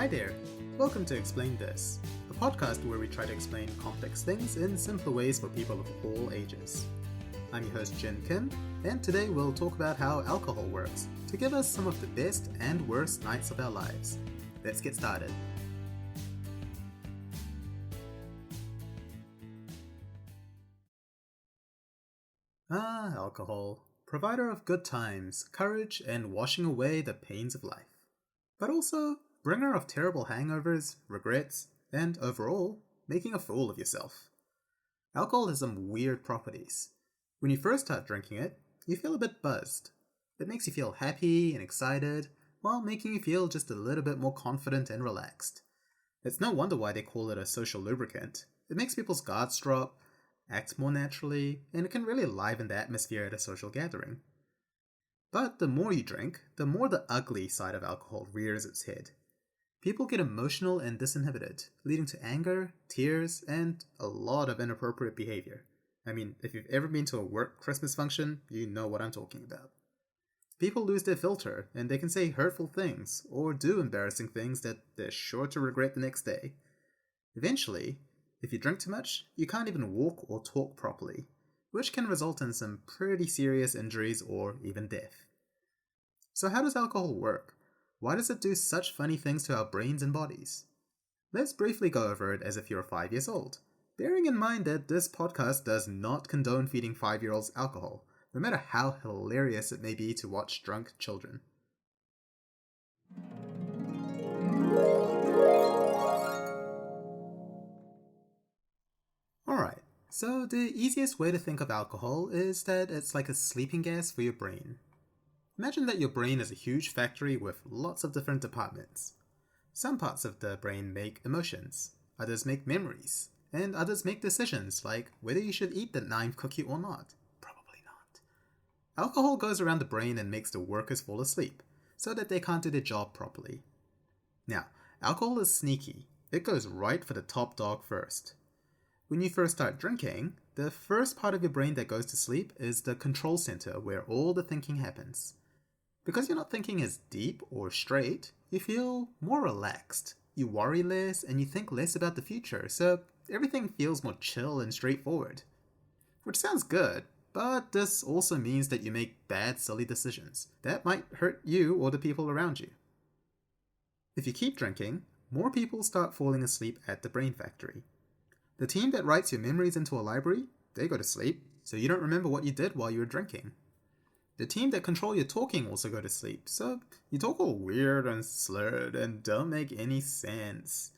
Hi there, welcome to Explain This, a podcast where we try to explain complex things in simpler ways for people of all ages. I'm your host Jin Kim, and today we'll talk about how alcohol works to give us some of the best and worst nights of our lives. Let's get started. Alcohol. Provider of good times, courage, and washing away the pains of life. But also, bringer of terrible hangovers, regrets, and overall, making a fool of yourself. Alcohol has some weird properties. When you first start drinking it, you feel a bit buzzed. It makes you feel happy and excited, while making you feel just a little bit more confident and relaxed. It's no wonder why they call it a social lubricant. It makes people's guards drop, act more naturally, and it can really liven the atmosphere at a social gathering. But the more you drink, the more the ugly side of alcohol rears its head. People get emotional and disinhibited, leading to anger, tears, and a lot of inappropriate behavior. I mean, if you've ever been to a work Christmas function, you know what I'm talking about. People lose their filter, and they can say hurtful things, or do embarrassing things that they're sure to regret the next day. Eventually, if you drink too much, you can't even walk or talk properly, which can result in some pretty serious injuries or even death. So how does alcohol work? Why does it do such funny things to our brains and bodies? Let's briefly go over it as if you're 5 years old, bearing in mind that this podcast does not condone feeding 5-year-olds alcohol, no matter how hilarious it may be to watch drunk children. Alright, so the easiest way to think of alcohol is that it's like a sleeping gas for your brain. Imagine that your brain is a huge factory with lots of different departments. Some parts of the brain make emotions, others make memories, and others make decisions like whether you should eat the 9th cookie or not. Probably not. Alcohol goes around the brain and makes the workers fall asleep, so that they can't do their job properly. Now, alcohol is sneaky. It goes right for the top dog first. When you first start drinking, the first part of your brain that goes to sleep is the control center where all the thinking happens. Because you're not thinking as deep or straight, you feel more relaxed. You worry less and you think less about the future, so everything feels more chill and straightforward. Which sounds good, but this also means that you make bad, silly decisions that might hurt you or the people around you. If you keep drinking, more people start falling asleep at the brain factory. The team that writes your memories into a library, they go to sleep, so you don't remember what you did while you were drinking. The team that control your talking also go to sleep, so you talk all weird and slurred and don't make any sense.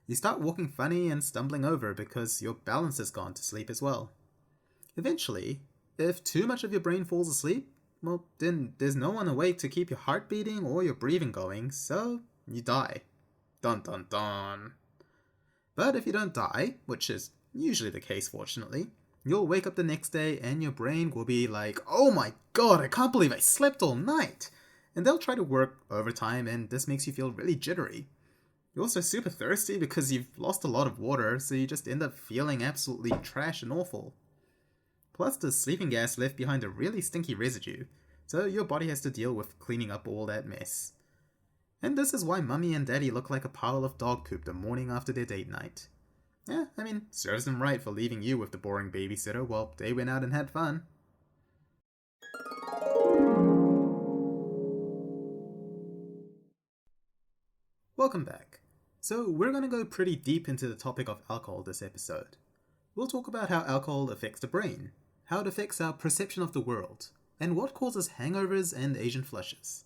You start walking funny and stumbling over because your balance has gone to sleep as well. Eventually, if too much of your brain falls asleep, well, then there's no one awake to keep your heart beating or your breathing going, so you die. Dun dun dun. But if you don't die, which is usually the case fortunately, you'll wake up the next day and your brain will be like, oh my god, I can't believe I slept all night! And they'll try to work overtime and this makes you feel really jittery. You're also super thirsty because you've lost a lot of water, so you just end up feeling absolutely trash and awful. Plus the sleeping gas left behind a really stinky residue, so your body has to deal with cleaning up all that mess. And this is why mummy and daddy look like a pile of dog poop the morning after their date night. Yeah, I mean, serves them right for leaving you with the boring babysitter while they went out and had fun. Welcome back. So we're going to go pretty deep into the topic of alcohol this episode. We'll talk about how alcohol affects the brain, how it affects our perception of the world, and what causes hangovers and Asian flushes.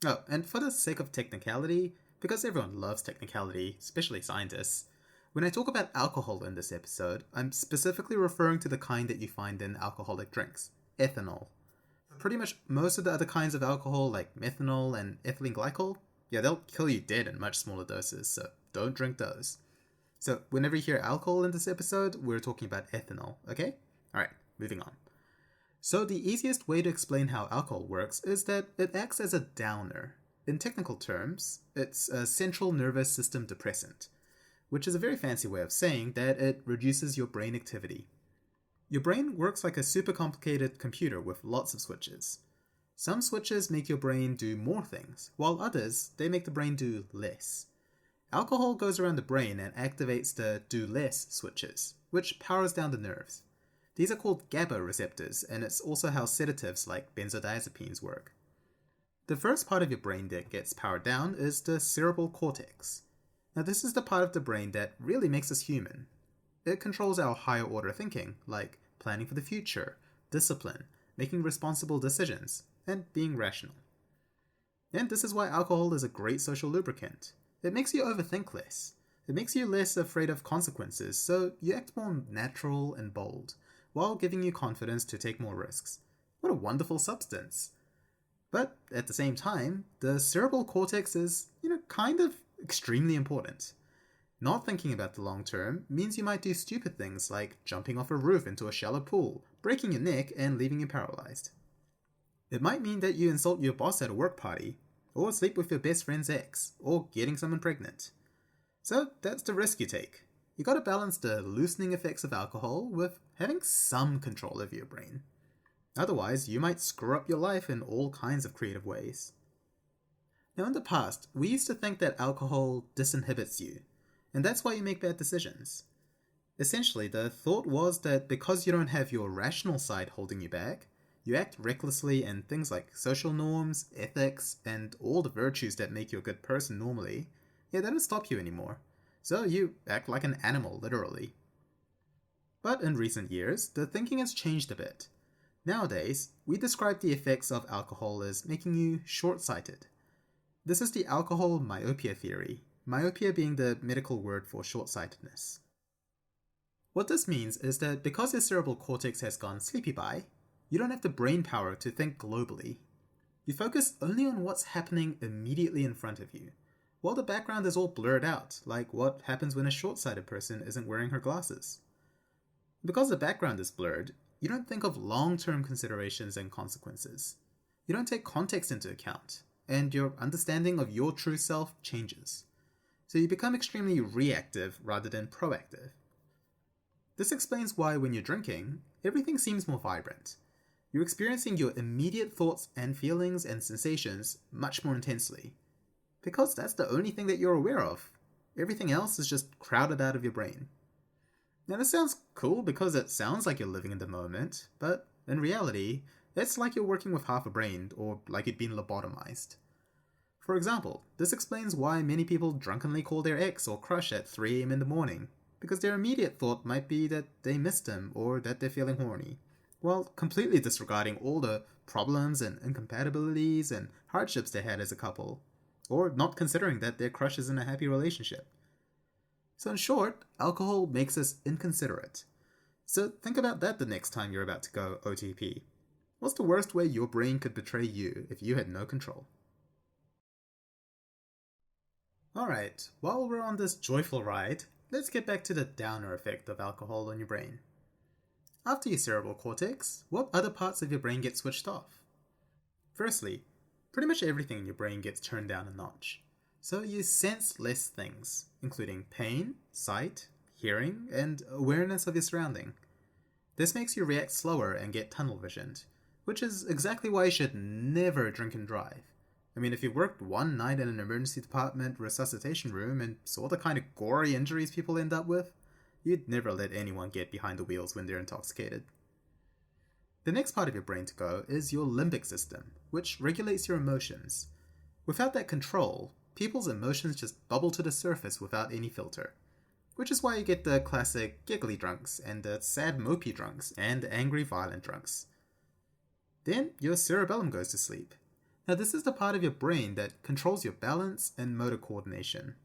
Oh, and for the sake of technicality, because everyone loves technicality, especially scientists, when I talk about alcohol in this episode, I'm specifically referring to the kind that you find in alcoholic drinks, ethanol. Pretty much most of the other kinds of alcohol, like methanol and ethylene glycol, yeah, they'll kill you dead in much smaller doses, so don't drink those. So whenever you hear alcohol in this episode, we're talking about ethanol, okay? Alright, moving on. So the easiest way to explain how alcohol works is that it acts as a downer. In technical terms, it's a central nervous system depressant, which is a very fancy way of saying that it reduces your brain activity. Your brain works like a super complicated computer with lots of switches. Some switches make your brain do more things, while others, they make the brain do less. alcohol goes around the brain and activates the do less switches, which powers down the nerves. These are called GABA receptors, and it's also how sedatives like benzodiazepines work. The first part of your brain that gets powered down is the cerebral cortex. Now this is the part of the brain that really makes us human. It controls our higher order thinking, like planning for the future, discipline, making responsible decisions, and being rational. And this is why alcohol is a great social lubricant. It makes you overthink less. It makes you less afraid of consequences, so you act more natural and bold, while giving you confidence to take more risks. What a wonderful substance. But at the same time, the cerebral cortex is, kind of extremely important. Not thinking about the long term means you might do stupid things like jumping off a roof into a shallow pool, breaking your neck, and leaving you paralyzed. It might mean that you insult your boss at a work party, or sleep with your best friend's ex, or getting someone pregnant. So that's the risk you take. You gotta balance the loosening effects of alcohol with having some control over your brain. Otherwise, you might screw up your life in all kinds of creative ways. Now in the past, we used to think that alcohol disinhibits you, and that's why you make bad decisions. Essentially, the thought was that because you don't have your rational side holding you back, you act recklessly in things like social norms, ethics, and all the virtues that make you a good person normally, they don't stop you anymore. So you act like an animal, literally. But in recent years, the thinking has changed a bit. Nowadays, we describe the effects of alcohol as making you short-sighted. This is the alcohol myopia theory, myopia being the medical word for short-sightedness. What this means is that because your cerebral cortex has gone sleepy-bye, you don't have the brain power to think globally. You focus only on what's happening immediately in front of you, while the background is all blurred out, like what happens when a short-sighted person isn't wearing her glasses. Because the background is blurred, you don't think of long-term considerations and consequences. You don't take context into account, and your understanding of your true self changes. So you become extremely reactive rather than proactive. This explains why when you're drinking, everything seems more vibrant. You're experiencing your immediate thoughts and feelings and sensations much more intensely. Because that's the only thing that you're aware of. Everything else is just crowded out of your brain. Now this sounds cool because it sounds like you're living in the moment, but in reality, it's like you're working with half a brain, or like you'd been lobotomized. For example, this explains why many people drunkenly call their ex or crush at 3 AM in the morning, because their immediate thought might be that they missed him or that they're feeling horny, while completely disregarding all the problems and incompatibilities and hardships they had as a couple, or not considering that their crush is in a happy relationship. So in short, alcohol makes us inconsiderate. So think about that the next time you're about to go OTP. What's the worst way your brain could betray you if you had no control? Alright, while we're on this joyful ride, let's get back to the downer effect of alcohol on your brain. After your cerebral cortex, what other parts of your brain get switched off? Firstly, pretty much everything in your brain gets turned down a notch. So you sense less things, including pain, sight, hearing, and awareness of your surrounding. This makes you react slower and get tunnel visioned, which is exactly why you should never drink and drive. I mean, if you worked one night in an emergency department resuscitation room and saw the kind of gory injuries people end up with, you'd never let anyone get behind the wheels when they're intoxicated. The next part of your brain to go is your limbic system, which regulates your emotions. Without that control, people's emotions just bubble to the surface without any filter. Which is why you get the classic giggly drunks, and the sad mopey drunks, and the angry violent drunks. Then your cerebellum goes to sleep. Now this is the part of your brain that controls your balance and motor coordination.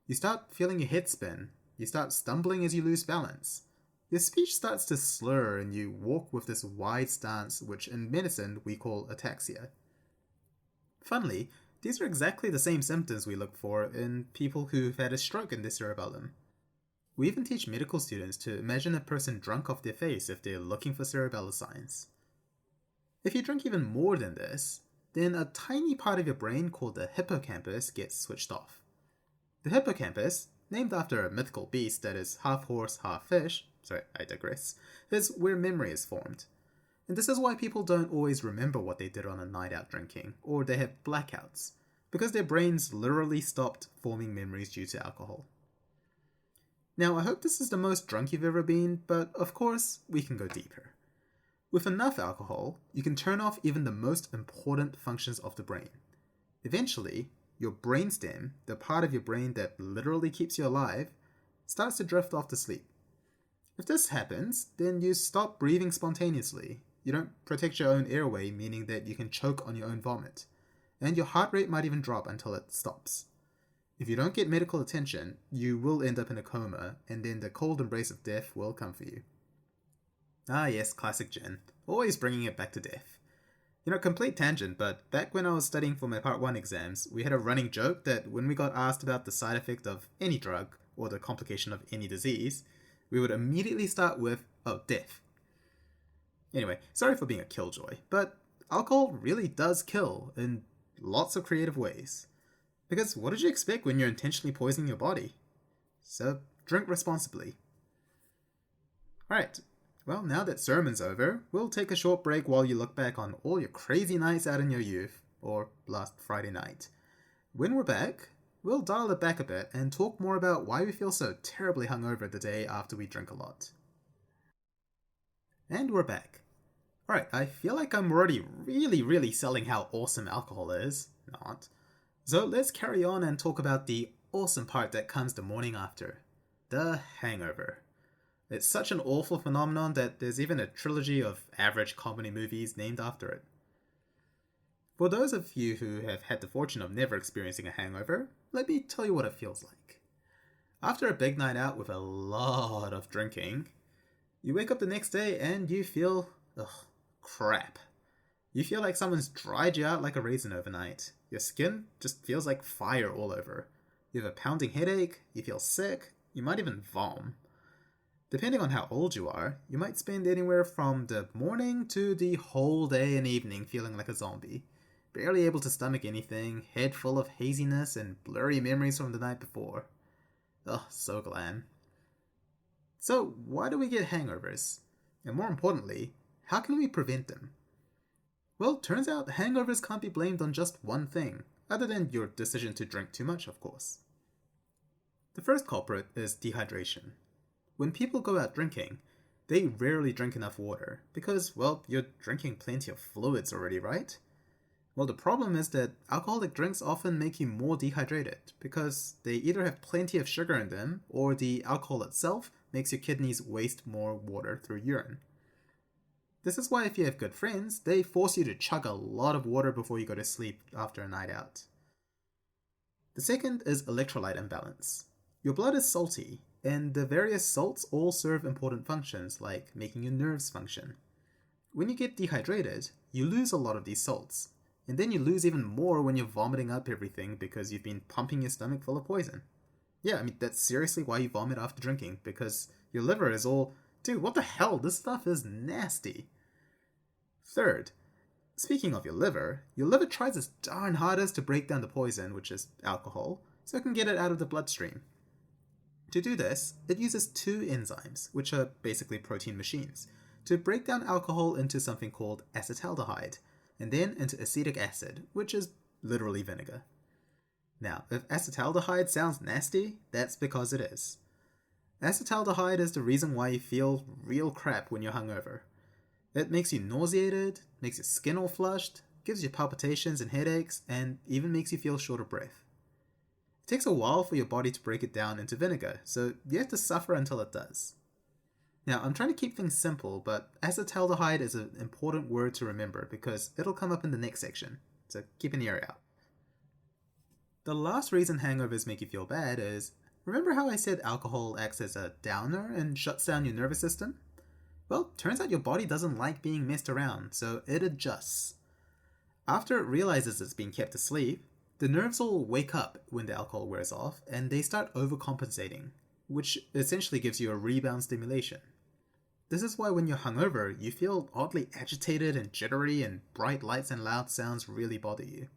You start feeling your head spin. You start stumbling as you lose balance. Your speech starts to slur and you walk with this wide stance, which in medicine we call ataxia. Funnily, these are exactly the same symptoms we look for in people who've had a stroke in their cerebellum. We even teach medical students to imagine a person drunk off their face if they're looking for cerebellar signs. If you drink even more than this, then a tiny part of your brain called the hippocampus gets switched off. The hippocampus, named after a mythical beast that is half horse, half fish, sorry, I digress, is where memory is formed. And this is why people don't always remember what they did on a night out drinking, or they have blackouts. because their brains literally stopped forming memories due to alcohol. Now, I hope this is the most drunk you've ever been, but of course, we can go deeper. With enough alcohol, you can turn off even the most important functions of the brain. Eventually, your brainstem, the part of your brain that literally keeps you alive, starts to drift off to sleep. If this happens, then you stop breathing spontaneously. You don't protect your own airway, meaning that you can choke on your own vomit. And your heart rate might even drop until it stops. If you don't get medical attention, you will end up in a coma, and then the cold embrace of death will come for you. Ah yes, classic Jen. Always bringing it back to death. Complete tangent, but back when I was studying for my Part 1 exams, we had a running joke that when we got asked about the side effect of any drug, or the complication of any disease, we would immediately start with, oh, death. Anyway, sorry for being a killjoy, but alcohol really does kill in lots of creative ways. Because what did you expect when you're intentionally poisoning your body? So, drink responsibly. Alright, well, now that sermon's over, we'll take a short break while you look back on all your crazy nights out in your youth, or last Friday night. When we're back, we'll dial it back a bit and talk more about why we feel so terribly hungover the day after we drink a lot. And we're back. Alright, I feel like I'm already really selling how awesome alcohol is. Not. So let's carry on and talk about the awesome part that comes the morning after. The hangover. It's such an awful phenomenon that there's even a trilogy of average comedy movies named after it. For those of you who have had the fortune of never experiencing a hangover, let me tell you what it feels like. After a big night out with a lot of drinking, you wake up the next day and you feel, crap. You feel like someone's dried you out like a raisin overnight. Your skin just feels like fire all over. You have a pounding headache, you feel sick, you might even vom. Depending on how old you are, you might spend anywhere from the morning to the whole day and evening feeling like a zombie. Barely able to stomach anything, head full of haziness and blurry memories from the night before. Ugh, so glam. So, why do we get hangovers? And more importantly, how can we prevent them? Well, turns out hangovers can't be blamed on just one thing, other than your decision to drink too much, of course. The first culprit is dehydration. When people go out drinking, they rarely drink enough water, because, well, you're drinking plenty of fluids already, right? Well, the problem is that alcoholic drinks often make you more dehydrated, because they either have plenty of sugar in them, or the alcohol itself makes your kidneys waste more water through urine. This is why if you have good friends, they force you to chug a lot of water before you go to sleep after a night out. The second is electrolyte imbalance. Your blood is salty, and the various salts all serve important functions like making your nerves function. When you get dehydrated, you lose a lot of these salts, and then you lose even more when you're vomiting up everything because you've been pumping your stomach full of poison. Yeah, that's seriously why you vomit after drinking, because your liver is all, dude, what the hell, this stuff is nasty. Third, speaking of your liver tries its darn hardest to break down the poison, which is alcohol, so it can get it out of the bloodstream. To do this, it uses two enzymes, which are basically protein machines, to break down alcohol into something called acetaldehyde, and then into acetic acid, which is literally vinegar. Now, if acetaldehyde sounds nasty, that's because it is. Acetaldehyde is the reason why you feel real crap when you're hungover. It makes you nauseated, makes your skin all flushed, gives you palpitations and headaches, and even makes you feel short of breath. It takes a while for your body to break it down into vinegar, so you have to suffer until it does. Now, I'm trying to keep things simple, but acetaldehyde is an important word to remember because it'll come up in the next section, so keep an ear out. The last reason hangovers make you feel bad is, remember how I said alcohol acts as a downer and shuts down your nervous system? Well, turns out your body doesn't like being messed around, so it adjusts. After it realizes it's being kept asleep, the nerves all wake up when the alcohol wears off, and they start overcompensating, which essentially gives you a rebound stimulation. This is why when you're hungover, you feel oddly agitated and jittery, and bright lights and loud sounds really bother you.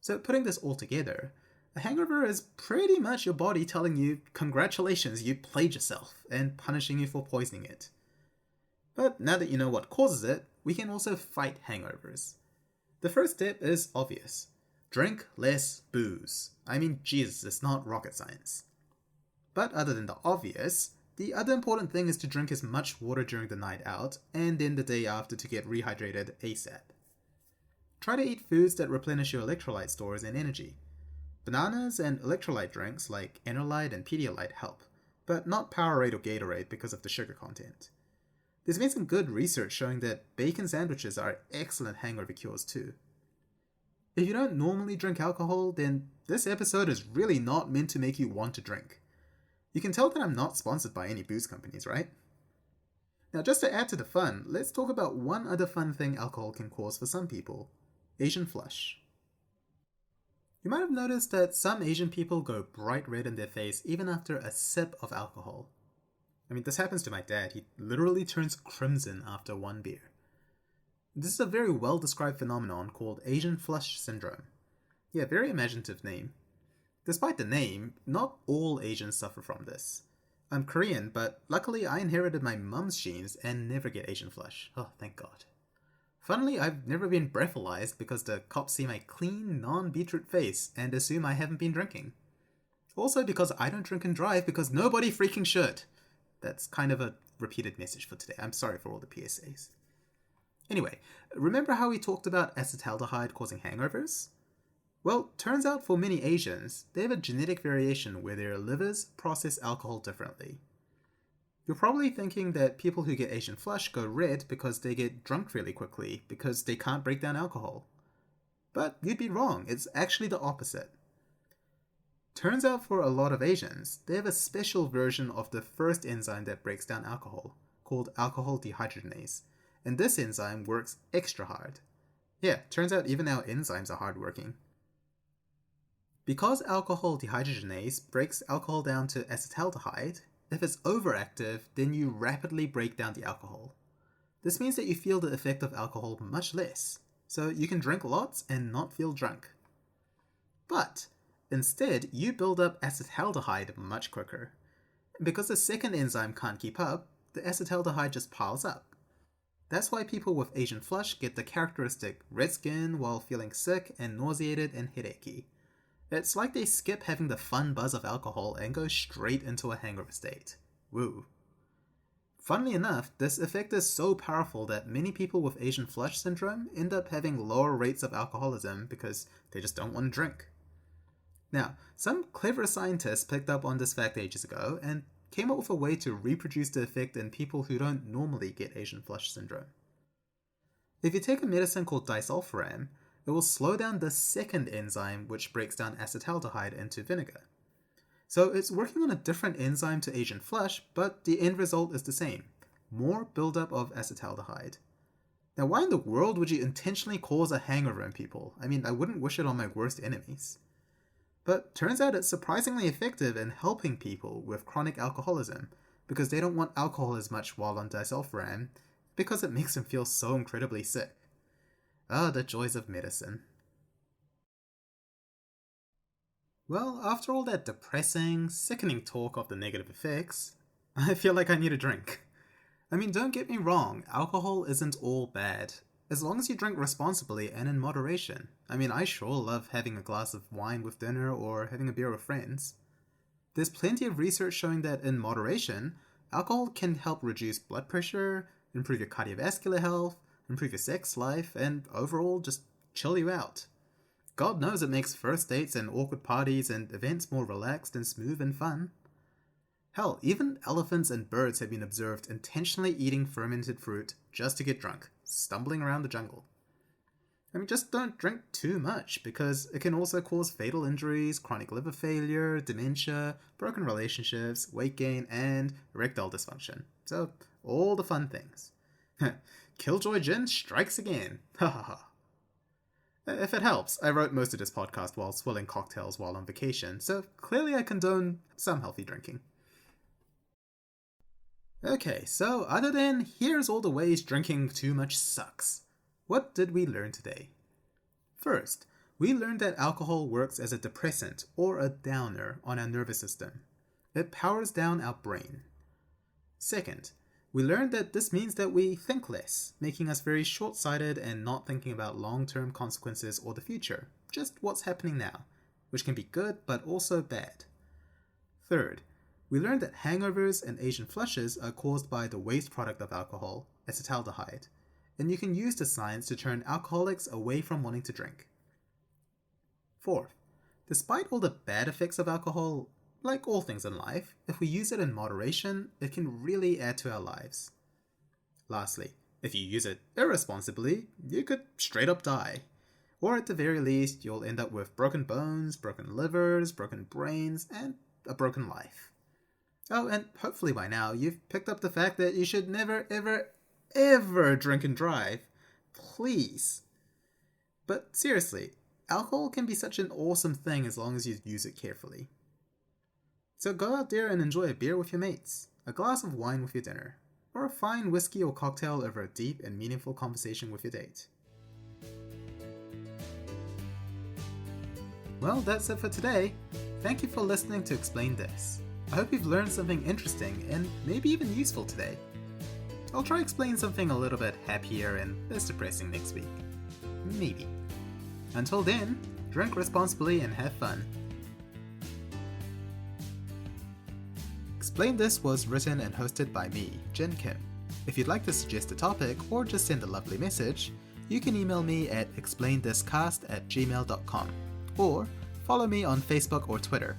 So putting this all together, a hangover is pretty much your body telling you, congratulations, you played yourself, and punishing you for poisoning it. But now that you know what causes it, we can also fight hangovers. The first step is obvious. Drink less booze. I mean, Jesus, it's not rocket science. But other than the obvious, the other important thing is to drink as much water during the night out and then the day after to get rehydrated ASAP. Try to eat foods that replenish your electrolyte stores and energy. Bananas and electrolyte drinks like Enerlyte and Pedialyte help, but not Powerade or Gatorade because of the sugar content. There's been some good research showing that bacon sandwiches are excellent hangover cures too. If you don't normally drink alcohol, then this episode is really not meant to make you want to drink. You can tell that I'm not sponsored by any booze companies, right? Now, just to add to the fun, let's talk about one other fun thing alcohol can cause for some people: Asian flush. You might have noticed that some Asian people go bright red in their face even after a sip of alcohol. I mean, this happens to my dad. He literally turns crimson after one beer. This is a very well-described phenomenon called Asian flush syndrome. Yeah, very imaginative name. Despite the name, not all Asians suffer from this. I'm Korean, but luckily I inherited my mum's genes and never get Asian flush. Oh, thank God. Funnily, I've never been breathalyzed because the cops see my clean, non-beetroot face and assume I haven't been drinking. Also because I don't drink and drive because nobody freaking should. That's kind of a repeated message for today. I'm sorry for all the PSAs. Anyway, remember how we talked about acetaldehyde causing hangovers? Well, turns out for many Asians, they have a genetic variation where their livers process alcohol differently. You're probably thinking that people who get Asian flush go red because they get drunk really quickly because they can't break down alcohol. But you'd be wrong, it's actually the opposite. Turns out for a lot of Asians, they have a special version of the first enzyme that breaks down alcohol, called alcohol dehydrogenase, and this enzyme works extra hard. Yeah, turns out even our enzymes are hardworking. Because alcohol dehydrogenase breaks alcohol down to acetaldehyde, if it's overactive, then you rapidly break down the alcohol. This means that you feel the effect of alcohol much less, so you can drink lots and not feel drunk. But instead, you build up acetaldehyde much quicker. Because the second enzyme can't keep up, the acetaldehyde just piles up. That's why people with Asian flush get the characteristic red skin while feeling sick and nauseated and headachy. It's like they skip having the fun buzz of alcohol and go straight into a hangover state. Woo. Funnily enough, this effect is so powerful that many people with Asian flush syndrome end up having lower rates of alcoholism because they just don't want to drink. Now, some clever scientists picked up on this fact ages ago and came up with a way to reproduce the effect in people who don't normally get Asian flush syndrome. If you take a medicine called disulfiram, it will slow down the second enzyme which breaks down acetaldehyde into vinegar. So it's working on a different enzyme to Asian flush, but the end result is the same: more buildup of acetaldehyde. Now, why in the world would you intentionally cause a hangover in people? I mean, I wouldn't wish it on my worst enemies. But turns out it's surprisingly effective in helping people with chronic alcoholism because they don't want alcohol as much while on disulfiram because it makes them feel so incredibly sick. Ah, the joys of medicine. Well, after all that depressing, sickening talk of the negative effects, I feel like I need a drink. I mean, don't get me wrong, alcohol isn't all bad, as long as you drink responsibly and in moderation. I mean, I sure love having a glass of wine with dinner or having a beer with friends. There's plenty of research showing that in moderation, alcohol can help reduce blood pressure, improve your cardiovascular health, improve your sex life, and overall just chill you out. God knows it makes first dates and awkward parties and events more relaxed and smooth and fun. Hell, even elephants and birds have been observed intentionally eating fermented fruit just to get drunk, stumbling around the jungle. I mean, just don't drink too much, because it can also cause fatal injuries, chronic liver failure, dementia, broken relationships, weight gain, and erectile dysfunction. So, all the fun things. Killjoy Gin strikes again. Ha ha ha. If it helps, I wrote most of this podcast while swilling cocktails while on vacation, so clearly I condone some healthy drinking. Okay, so other than here's all the ways drinking too much sucks, what did we learn today? First, we learned that alcohol works as a depressant or a downer on our nervous system. It powers down our brain. Second, We learned that this means that we think less, making us very short-sighted and not thinking about long-term consequences or the future, just what's happening now, which can be good but also bad. Third, we learned that hangovers and Asian flushes are caused by the waste product of alcohol, acetaldehyde, and you can use the science to turn alcoholics away from wanting to drink. Fourth, despite all the bad effects of alcohol, like all things in life, if we use it in moderation, it can really add to our lives. Lastly, if you use it irresponsibly, you could straight up die. Or at the very least, you'll end up with broken bones, broken livers, broken brains, and a broken life. Oh, and hopefully by now you've picked up the fact that you should never, ever, ever drink and drive. Please. But seriously, alcohol can be such an awesome thing as long as you use it carefully. So go out there and enjoy a beer with your mates, a glass of wine with your dinner, or a fine whiskey or cocktail over a deep and meaningful conversation with your date. Well, that's it for today. Thank you for listening to Explain This. I hope you've learned something interesting and maybe even useful today. I'll try explain something a little bit happier and less depressing next week. Maybe. Until then, drink responsibly and have fun. Explain This was written and hosted by me, Jin Kim. If you'd like to suggest a topic or just send a lovely message, you can email me at explainthiscast@gmail.com or follow me on Facebook or Twitter